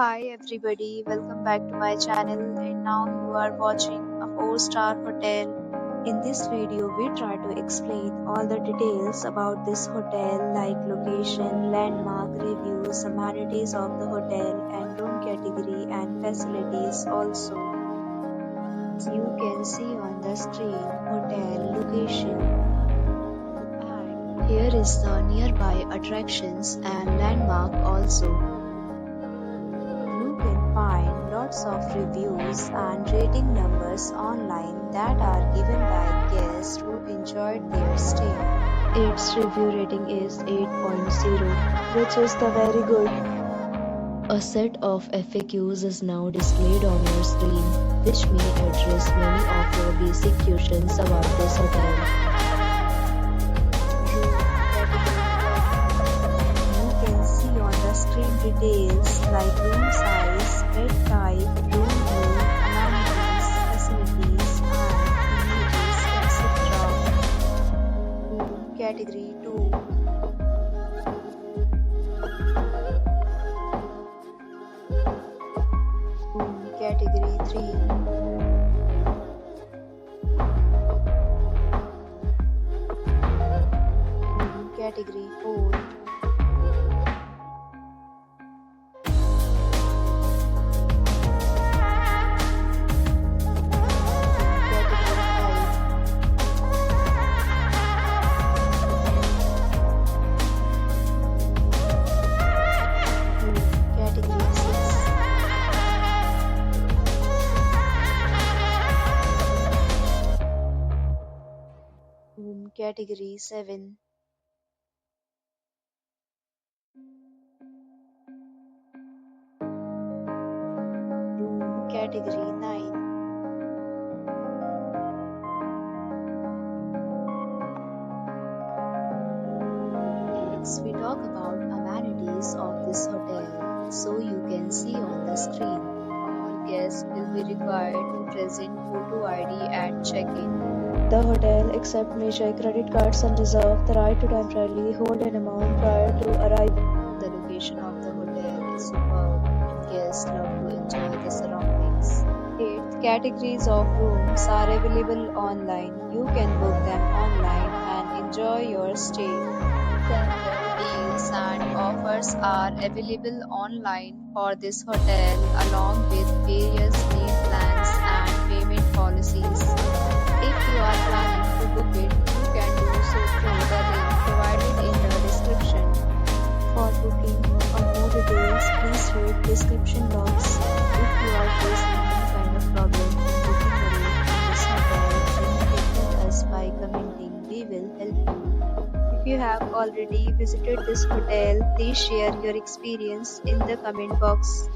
Hi everybody, welcome back to my channel and now you are watching a 4-star hotel. In this video, we try to explain all the details about this hotel like location, landmark, reviews, amenities of the hotel and room category and facilities also. As you can see on the screen, hotel location. And here is the nearby attractions and landmark also. You can find lots of reviews and rating numbers online that are given by guests who enjoyed their stay. Its review rating is 8.0, which is the very good. A set of FAQs is now displayed on your screen, which may address many of your basic questions about this hotel. Screen details like room size, bed type, room view, amenities, facilities, and amenities, etc. Room category 2. Room category 3. Room category 4. Room category 7. Room category 9. Next, we talk about amenities of this hotel. So you can see on the screen, all guests will be required to present photo ID at check-in. The hotel accepts major credit cards and reserves the right to temporarily hold an amount prior to arrival. The location of the hotel is superb and guests love to enjoy the surroundings. 8 categories of rooms are available online. You can book them online and enjoy your stay. Several deals and offers are available online for this hotel along with various meal plans and payment policies. If you are planning to book it, you can do so through the link provided in the description. For booking or more details, please read description box. If you are facing any kind of problem in booking a room in this hotel, then contact us by commenting. We will help you. If you have already visited this hotel, please share your experience in the comment box.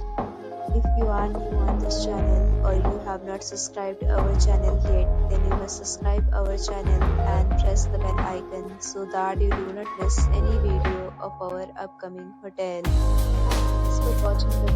If you are new on this channel or you have not subscribed our channel yet, then you must subscribe our channel and press the bell icon so that you do not miss any video of our upcoming hotel. Thanks for watching the